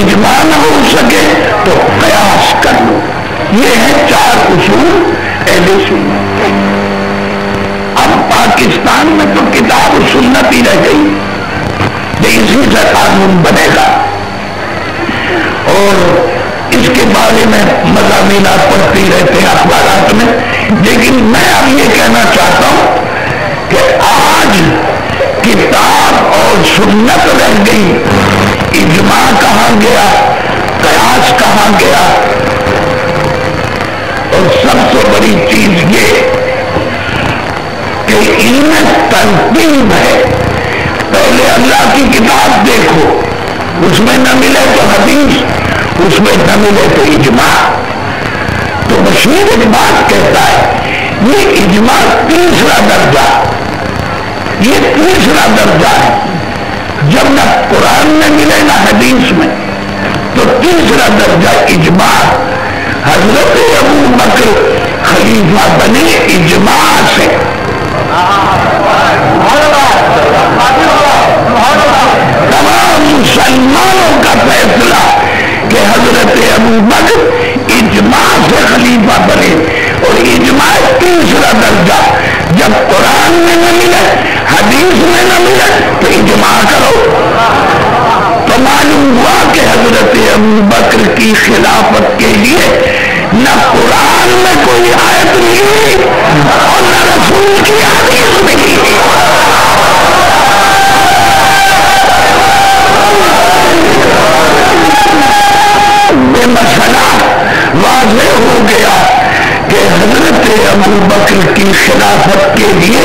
اجماع نہ ہو سکے تو قیاس کر لو. یہ ہے 4 اصول اہل سنت کے. اب پاکستان میں تو کتاب و سنت ہی رہ گئی کہ اسی سے قانون بنے گا، اور اس کے بارے میں مضامین آپ پڑھتے رہتے ہیں اخبارات میں. لیکن میں اب یہ کہنا چاہتا ہوں کہ آج کتاب اور سنت رہ گئی، اجماع کہاں گیا، قیاس کہاں گیا. اور سب سے بڑی چیز یہ کہ ان میں ترتیب ہے. پہلے اللہ کی کتاب دیکھو، اس میں نہ ملے تو حدیث، اس میں نہ ملے تو اجماع. تو بشیر ایک بات کہتا ہے، یہ اجماع تیسرا درجہ، یہ تیسرا درجہ ہے. جب نہ قرآن میں ملے نہ حدیث میں تو تیسرا درجہ اجماع. حضرت ابو بکر خلیفہ بنے اجماع سے. تمام مسلمانوں کا فیصلہ کہ حضرت ابو بکر اجماع سے خلیفہ بنے. اور اجماع تیسرا درجہ، جب قرآن میں نہ ملے حدیث میں نہ ملے تو اجماع کرو. تو معلوم ہوا کہ حضرت ابو بکر کی خلافت کے لیے نہ قرآن میں کوئی آیت ملی اور نہ رسول کی حدیث ملی. یہ مسئلہ واضح ہو گیا کہ حضرت ابو بکر کی خلافت کے لیے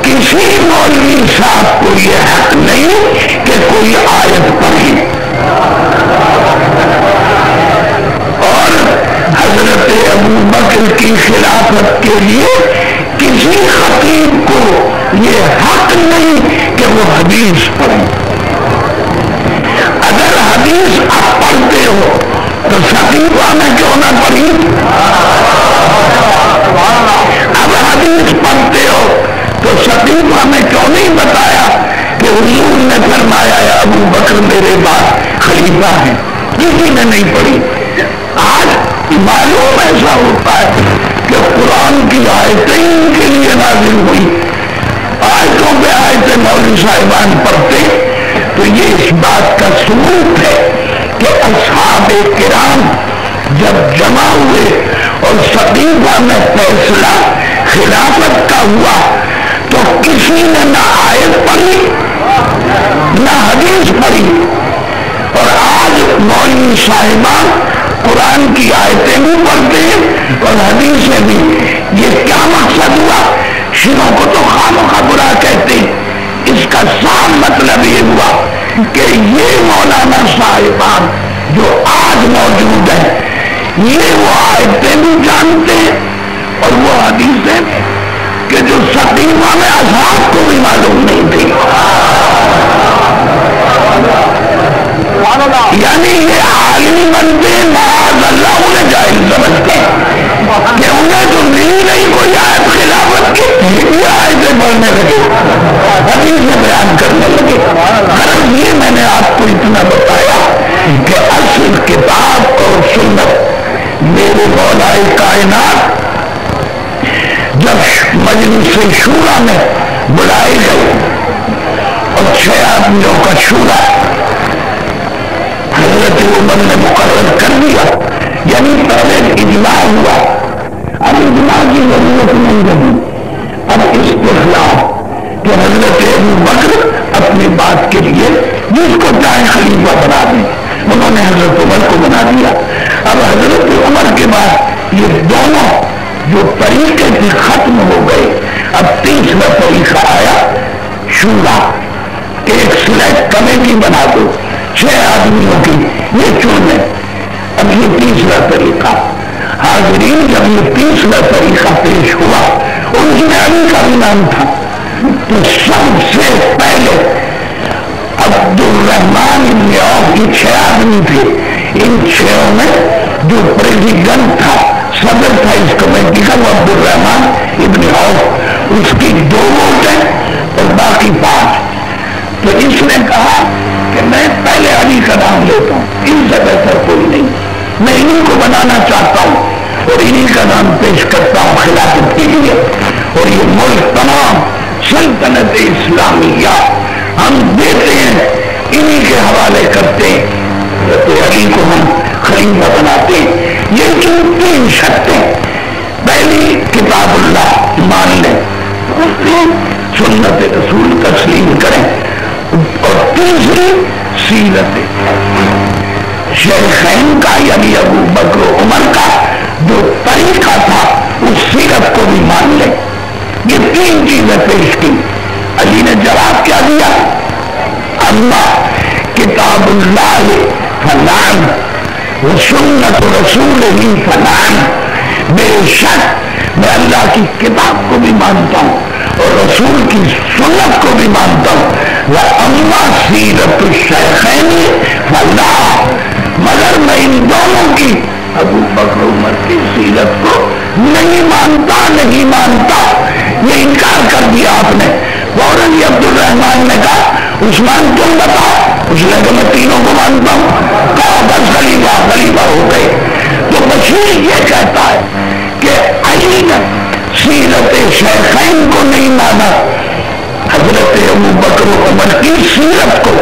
کسی مولوی صاحب کو یہ حق نہیں کہ کوئی آیت پڑھے، اور حضرت ابو بکر کی خلافت کے لیے کسی خطیب کو یہ حق نہیں کہ وہ حدیث پڑھے. اگر حدیث آپ پڑھتے ہو تو خطیبہ میں کیوں نہ پڑھی؟ اب حدیث پڑھتے ہو تو خطیبہ میں کیوں نہیں بتایا کہ حضور نے فرمایا ہے ابو بکر میرے بعد خلیفہ ہیں؟ کسی نے نہیں پڑھی. آج معلوم ایسا ہوتا ہے کہ قرآن کی آیتیں ان کے لیے نازل ہوئی، آیتوں پہ آیتیں مولوی صاحبان پڑھتے. تو یہ اس بات کا ثبوت ہے کہ اصحاب کرام جب جمع ہوئے اور سقیفہ میں فیصلہ خلافت کا ہوا تو کسی نے نہ آیت پڑھی نہ حدیث پڑھی. اور آج مولوی صاحبان قرآن کی آیتیں بھی پڑھتے ہیں اور حدیثیں بھی. یہ کیا مقصد ہوا؟ شیعوں کو تو خامخواہ برا کہتے ہیں، اس کا صاف مطلب یہ ہوا کہ یہ مولانا صاحبان جو آج موجود ہیں یہ وہ آیتیں بھی جانتے ہیں اور وہ حدیثیں بھی کہ جو سقیفہ میں اصحاب کو بھی معلوم نہیں تھی. یعنی یہ عالمی بنتے معاذ اللہ انہیں جاہل سمجھتے کہ انہیں تو ملی نہیں کوئی آیت خلافت کی، یہ آیتیں پڑھنے لگے، حدیثیں بیان کرنے لگے. غرض یہ میں نے آپ کو اتنا بتایا کہ اصل کتاب اور سنت میرے مولا کائنات جب مجلس شورا میں بلائے گئے اور 6 آدمیوں کا شورا حضرت عمر نے مقرر کر دیا، یعنی پہلے اجماع ہوا، اب اجماع کی ضرورت نہیں رہی. اب اس کے خلاف کہ حضرت ابو بکر اپنی بات کے لیے جس کو چاہے خلیفہ بنا دیں، انہوں نے حضرت عمر کو بنا دیا. اب حضرت عمر کے بعد یہ دونوں جو طریقے سے ختم ہو گئے، اب تیسرا طریقہ آیا شورا، ایک سلیکٹ کمیٹی بنا دو 6 آدمیوں کی، یہ چنیں. اب یہ تیسرا طریقہ. حاضرین جب یہ تیسرا طریقہ پیش ہوا اور اس میں علی کا بھی نام تھا تو سب سے پہلے عبد الرحمن ابن عوف کی 6 آدمی تھے. ان 6 میں جو پریزیڈنٹ تھا، صدر تھا اس کمیٹی کا، وہ عبد الرحمن ابن عوف، اس کی 2 ووٹیں اور باقی 5. تو اس نے کہا کہ میں پہلے علی کا نام لیتا ہوں، ان سے بہتر کوئی نہیں، میں انہی کو بنانا چاہتا ہوں اور انہی کا نام پیش کرتا ہوں خلافت کے لیے. اور یہ ملک تمام سلطنت اسلامیہ ہم دیتے ہیں، انہی کے حوالے کرتے ہیں. حضرت علی کو ہم خلیفہ بناتے ہیں. یہ جو تین شرطیں، پہلی کتاب اللہ مان لیں، سنت رسول تسلیم کریں، اور تیسری سیرت شیخین کا یعنی ابو بکر و عمر کا جو طریقہ تھا اس سیرت کو بھی مان لیں. یہ تین چیزیں پیش کی. علی نے جواب کیا دیا؟ اما کتاب اللہ فلان و سنت رسول ہی فلان. بے شک میں اللہ کی کتاب کو بھی مانتا ہوں اور رسول کی سنت کو بھی مانتا ہوں. وَأَمَّا سِيرَةُ الشَّيْخَيْنِ فَلَا، مگر میں ان دونوں کی ابو بکر عمر کی سیرت کو نہیں مانتا. یہ انکار کر دیا آپ نے. فوراً یہ عبد الرحمان نے کہا عثمان تم بتاؤ. اس نے کہا میں تینوں کو مانتا ہوں. کہا بس خلیفہ ہو گئے. تو بشیر یہ کہتا ہے کہ علی نے سیرت شیخین کو نہیں مانا، حضرت ابو بکر و عمر کی سیرت کو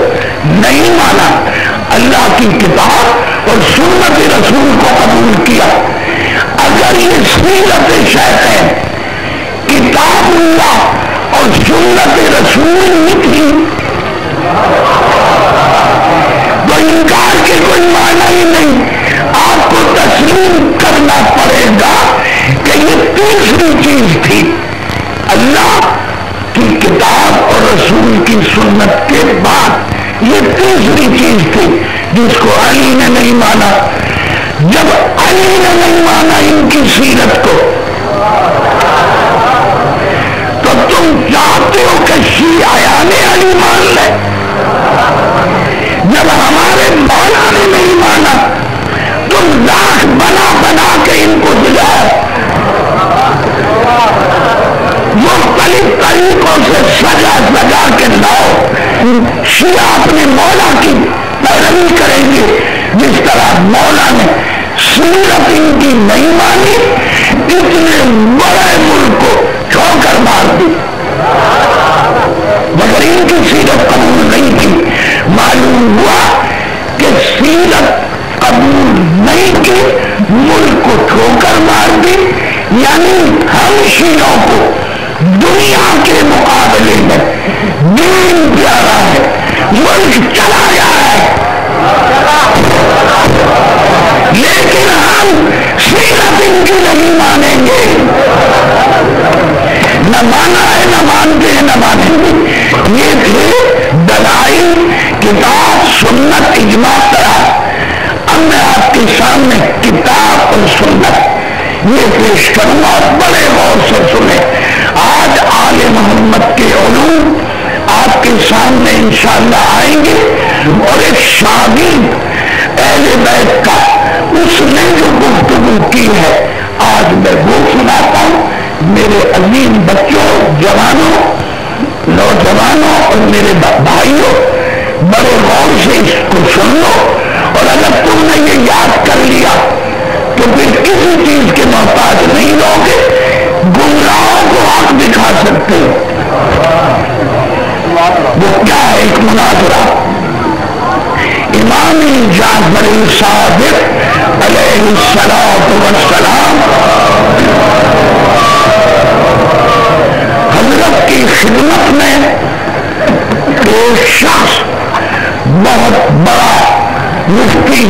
نہیں مانا، اللہ کی کتاب اور سنت رسول کو قبول کیا. اگر یہ سیرت شیخین کتاب اللہ اور سنت رسول نکلی تو انکار کے کوئی معنی ہی نہیں. آپ کو تسلیم کرنا پڑے گا کہ یہ تیسری چیز تھی، اللہ کی کتاب اور رسول کی سنت کے بعد یہ تیسری چیز تھی جس کو علی نے نہیں مانا. جب علی نے نہیں مانا ان کی سیرت کو تو تم چاہتے ہو کہ شیعیان علی مان لے. جب ہمارے مولا نے نہیں مانا تم لاکھ بنا کے ان کو دلاؤ، مختلف طریقوں سے سجا کے لاؤ. شیعہ اپنے مولا کی پیروی کریں گے جس طرح مولا نے سیرت ان کی نہیں مانی، اتنے بڑے ملک کو ٹھوکر مار دی. مگر ان کی سیرت قبول نہیں تھی. معلوم ہوا کہ سیرت قبول نہیں کی، ملک کو ٹھوکر مار دی. یعنی ہم شیعوں کو دنیا کے مقابلے میں دین پیارا ہے، ملک چلا گیا ہے، لیکن ہم سیرت ان کی نہیں مانیں گے. نہ مانا ہے، نہ مانتے ہیں، نہ مانیں گے. یہ تھے دلائل کتاب سنت اجماع قرار. اب میں آپ کے سامنے کتاب اور سنت یہ پیش کروں اور بڑے غور سے سنیں. آج آل محمد کے علوم آپ کے سامنے انشاءاللہ آئیں گے اور ایک شاگرد اہل بیت کا اس نے جو گفتگو کی ہے آج میں وہ سناتا ہوں. میرے عظیم بچوں، جوانوں، نوجوانوں اور میرے بھائیوں، بڑے غور سے اس کو سن لو. اور اگر تم نے یہ یاد کر لیا تو پھر کسی چیز کے محتاج نہیں رہو گے، گمراہوں کو حق دکھا سکتے ہو. وہ کیا ہے؟ ایک مناظرہ امام جعفر صادق علیہ السلام حضرت کی خدمت میں ایک شخص بہت بڑا مفتی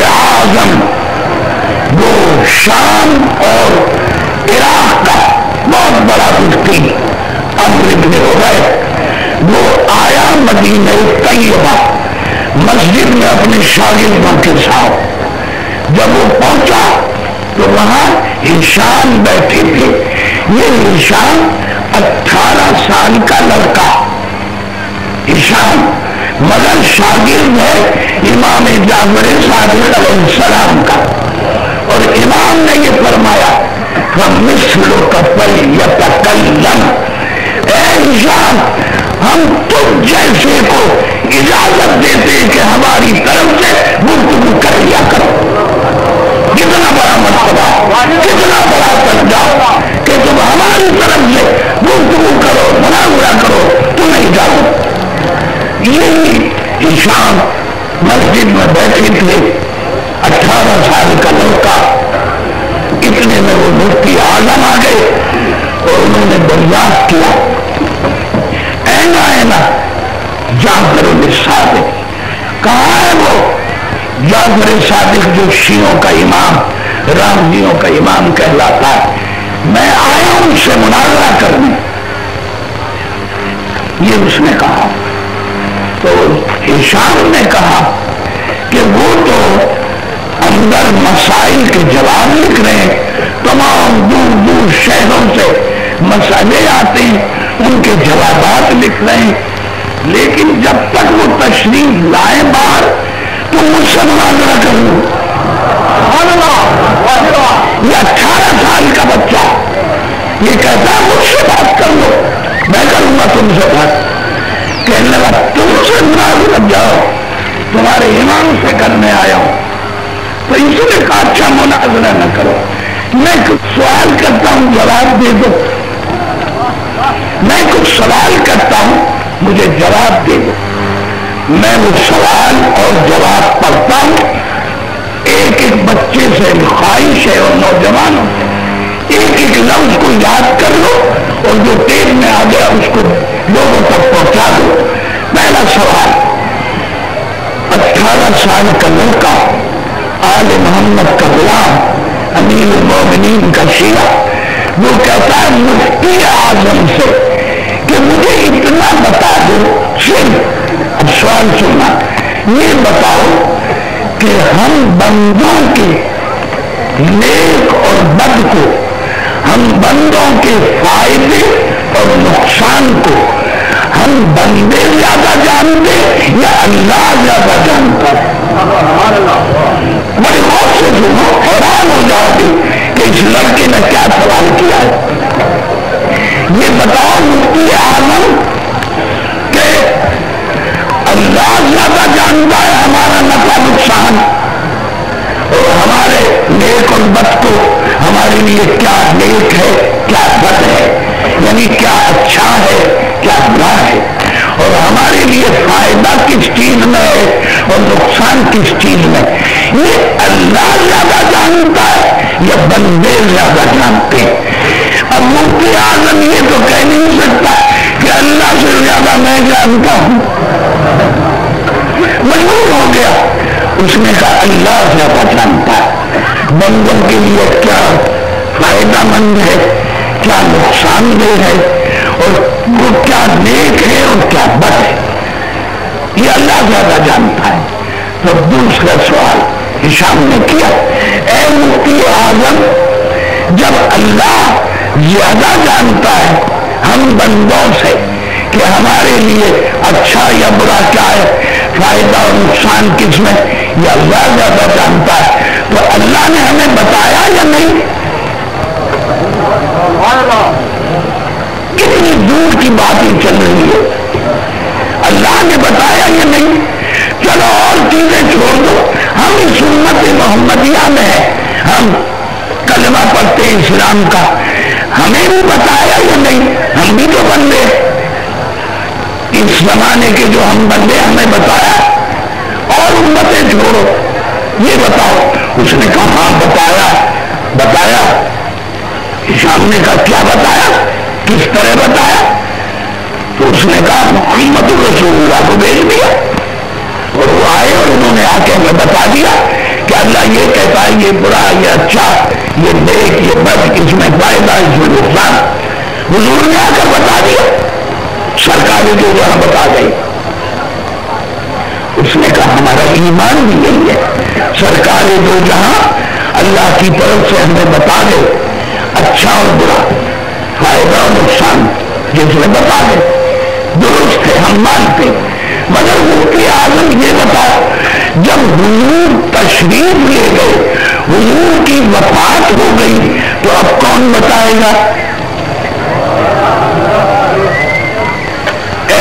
اعظم وہ شام اور عراق کا بہت بڑا مفتی عمرو بن عبید، وہ آیا مدینہ طیبہ مسجد میں اپنے شاگردوں کے ساتھ. جب وہ پہنچا تو وہاں ہشام بیٹھے تھے. یہ ہشام 18 سال کا لڑکا ہشام، مگر شاگرد ہے امام جعفر صادق علیہ السلام کا. اور امام نے یہ فرمایا فَمِثْلُكَ فَلْيَتَكَلَّمْ، اے ہشام ہم تجھ جیسے کو اجازت دیتے کہ ہماری طرف سے گفتگو کر لیا کرو. کتنا بڑا مرتبہ, کتنا بڑا درجہ کہ تم ہماری طرف سے گفتگو کرو, مناظرہ کرو, تمہیں اجازت. یہی ایشان مسجد میں بیٹھے تھے, 18 سال کا لڑکا. اتنے میں وہ مفتی اعظم آ گئے اور انہوں نے دریافت کیا, اینا جعفر صادق. کہاں ہے وہ جعفر صادق جو شیعوں کا امام, رامزیوں کا امام کہلاتا ہے؟ میں آیا ہوں ان سے مناظرہ کرنے. یہ اس نے کہا. تو ہشام نے کہا کہ وہ تو اندر مسائل کے جواب لکھ رہے ہیں, تمام دور دور شہروں سے مسئلے آتے ہیں, ان کے جوابات لکھ رہے ہیں, لیکن جب تک وہ تشریف لائے باہر تو مجھ سے مناظرہ کروں. یہ 18 سال کا بچہ یہ کہتا ہے مجھ سے بات کر لو, میں کروں گا تم سے بات. کہنے لگا تم سے مناظرہ جاؤ, تمہارے امام سے کرنے آیا ہوں. تو اس نے کہا اچھا مناظرہ نہ کرو, میں کچھ سوال کرتا ہوں جواب دے دو, میں کچھ سوال کرتا ہوں مجھے جواب دے دو. میں وہ سوال اور جواب پڑھتا ہوں, ایک ایک بچے سے خواہش ہے اور نوجوانوں سے ایک ایک لفظ کو یاد کر لو اور جو ٹیپ میں آ گیا اس کو لوگوں تک پہنچا دو. پہلا سوال, 18 سال کا لڑکا, آل محمد کا غلام, امیر المومنین کا شیعہ, وہ کہتا ہے مفتی اعظم سے کہ مجھے اتنا بتا دو صرف. اب سوال سننا, یہ بتاؤ کہ ہم بندوں کے نیک اور بد کو, ہم بندوں کے فائدے اور نقصان کو ہم بندے زیادہ جانتے یا اللہ زیادہ جانتا ہے؟ بڑے غور سے سنو, حیران ہو جاؤ گے کہ اس لڑکے نے کیا سوال کیا ہے. یہ بتاؤ مفتی اعظم کہ اللہ زیادہ جانتا ہے ہمارا نفع نقصان اور ہمارے نیک اور بد کو, ہمارے لیے کیا نیک ہے کیا بد ہے, یعنی کیا اچھا ہے کیا برا ہے, اور ہمارے لیے فائدہ کس چیز میں ہے اور نقصان کس چیز میں. یہ اللہ زیادہ جانتا ہے یا بندے زیادہ جانتے ہیں؟ اب مفتی اعظم یہ تو کہہ نہیں سکتا کہ اللہ سے زیادہ میں جانتا ہوں, مجبور ہو گیا. اس نے کہا اللہ زیادہ جانتا ہے بندوں کے لیے کیا فائدہ مند ہے کیا نقصان دہ ہے اور وہ کیا نیک ہے اور کیا بد ہے, یہ اللہ زیادہ جانتا ہے. تو دوسرا سوال ہشام نے کیا, اے مفتی اعظم جب اللہ زیادہ جانتا ہے ہم بندوں سے کہ ہمارے لیے اچھا یا برا کیا ہے, فائدہ اور نقصان کس میں, یہ اللہ زیادہ جانتا ہے, تو اللہ نے ہمیں بتایا یا نہیں؟ کتنی دور کی باتیں چل رہی ہے, اللہ نے بتایا یا نہیں؟ چلو اور چیزیں چھوڑ دو, ہم اس امت محمدیہ میں ہیں, ہم کلمہ پڑھتے ہیں اسلام کا, ہمیں بھی بتایا یا نہیں؟ ہم بھی تو بندے, اس زمانے کے جو ہم بندے ہمیں بتایا, اور امتیں چھوڑو, یہ بتاؤ. اس نے کہا ہاں بتایا. بتایا ہشام نے کہا کیا بتایا, کس طرح بتایا؟ تو اس نے کہا محمد رسول اللہ کو بھیج دیا اور وہ آئے اور انہوں نے آ کے ہمیں بتا دیا کہ اللہ یہ کہتا ہے یہ برا یہ اچھا یہ نیک یہ بد, اس میں فائدہ اس میں نقصان. حضور نے آ کر بتا دیا, سرکار جو جہاں بتا گئی. اس نے کہا ہمارا ایمان بھی یہی ہے, سرکار دو جہاں اللہ کی طرف سے ہمیں بتا دے اچھا اور برا, فائدہ اور نقصان, جس نے بتا دے درست ہے ہم مانتے. مگر مفتی اعظم یہ بتاؤ جب حضور تشریف لے گئے, حضور کی وفات ہو گئی, تو اب کون بتائے گا؟ اے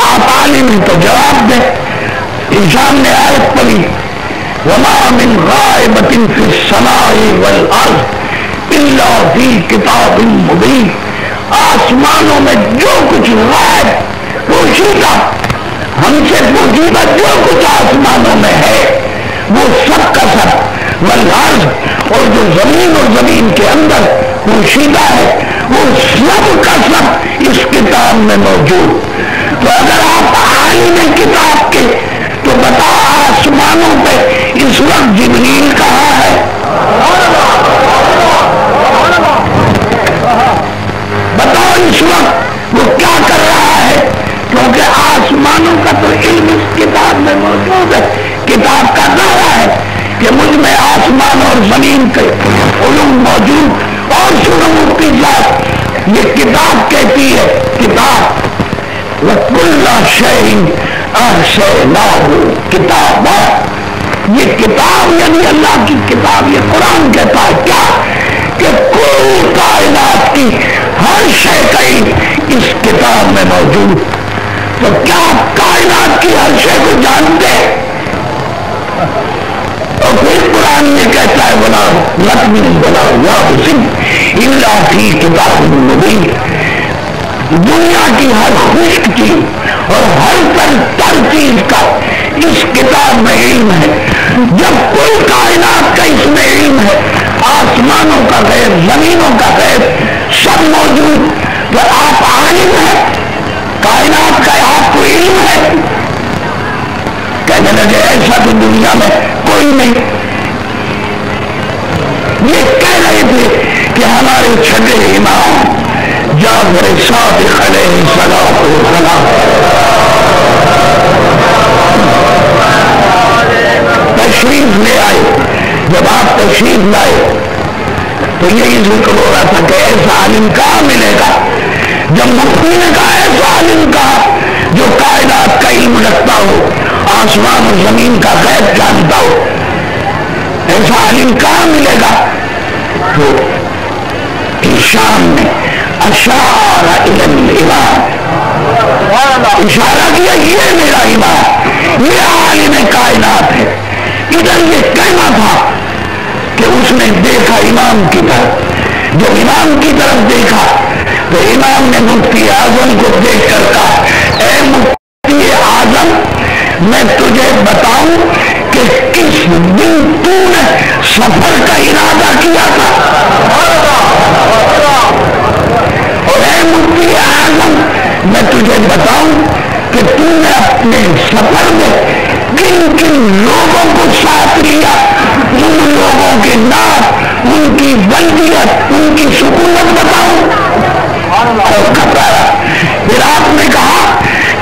آپ عالم ہیں تو جواب دیں. انسان نے آیت پڑھی وما من غائبۃ فی السماء والارض الا فی کتاب مبین. آسمانوں میں جو کچھ غائب پوشیدہ ہم سے پوشیدہ جو کچھ آسمانوں میں ہے وہ سب کا سب والارض اور جو زمین اور زمین کے اندر پوشیدہ ہے وہ سب کا سب اس کتاب میں موجود. تو اگر آپ عالم کتاب کے تو بتاؤ آسمانوں پہ اس وقت جبریل کہاں ہے؟ بتاؤ اس وقت وہ کیا کر رہا ہے؟ کیونکہ آسمانوں کا تو علم اس کتاب میں موجود ہے. کتاب کا دعویٰ ہے کہ مجھ میں آسمان اور زمین کے علوم موجود. اور سنو کی ذات یہ کتاب کہتی ہے کتاب وَكُلَّ شَيْءٍ أَحْصَيْنَاهُ كِتَابًا. یہ کتاب یعنی اللہ کی کتاب. یہ قرآن کہتا ہے کیا کہ کل کائنات کی ہر شے کا علم اس کتاب میں موجود. تو کیا آپ کائنات کی ہر شے کو جانتے ہیں؟ اور پھر قرآن یہ کہتا ہے بنا لکھن بنا حسین اللہ کی کتاب مبین. دنیا کی ہر خشک چیز اور ہر تر چیز کا اس کتاب میں علم ہے. جب کل کائنات کا اس میں علم ہے آسمانوں کا غیب زمینوں کا غیب سب موجود. تو آپ عالم ہیں کائنات کا آپ کو علم ہے. کہنے لگے ایسا تو دنیا میں کوئی نہیں. یہ کہہ رہے تھے کہ ہمارے چھٹے امام جعفر صادق علیہ السلام تشریف لے آئے. جب آپ تشریف لائے تو یہی ذکر ہو رہا تھا کہ ایسا عالم کہاں ملے گا. جب مفتی نے کہا ایسا عالم کہا جو کائنات کا علم رکھتا ہو آسمان اور زمین کا غیب جانتا ہو ایسا عالم کہاں ملے گا. تو شام میں اشارہ الی الامام اشارہ کیا یہ میرا امام یہ عالم کائنات ہے. ادھر یہ کہنا تھا کہ اس نے دیکھا امام کی طرف. جو امام کی طرف دیکھا تو امام نے مفتی اعظم کو دیکھ کر کہا اے مفتی اعظم میں تجھے بتاؤں کہ کس دن تو نے سفر کا ارادہ کیا تھا. اور اے مفتی اعظم میں تجھے بتاؤں کہ تو نے اپنے سفر میں کن کن لوگوں کو ساتھ لیا. ان لوگوں کے نام ان کی بلدیت ان کی سکونت بتاؤں. اور گھبرایا. پھر آپ نے کہا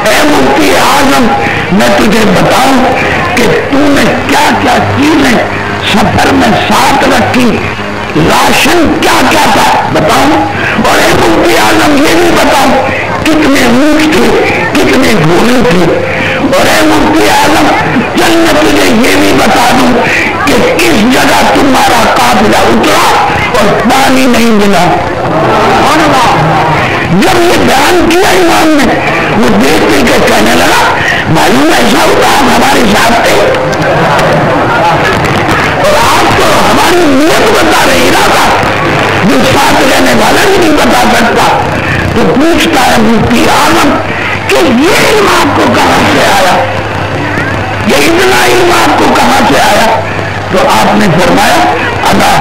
اے مفتی اعظم میں تجھے بتاؤں کہ تو نے کیا کیا چیزیں سفر میں ساتھ رکھی راشن کیا کیا تھا بتاؤں. اور اے مفتی اعظم یہ بھی بتاؤں کتنے اونٹ تھے کتنے گھوڑے تھے. اور اے مفتی اعظم چل میں تجھے یہ بھی بتا دوں کہ کس جگہ تمہارا قافلہ اترا اور پانی نہیں ملا. جب یہ بیان کیا امام نے وہ دیکھتے کہ کہنے لگا معلوم ایسا ہوتا آپ ہمارے ساتھ تھے اور آپ تو ہماری نیت بتا رہے ارادہ جو ساتھ رہنے والا بھی نہیں بتا سکتا. تو پوچھتا ہے مفتی اعظم کہ یہ علم آپ کو کہاں سے آیا یہ اتنا علم آپ کو کہاں سے آیا. تو آپ نے فرمایا ادا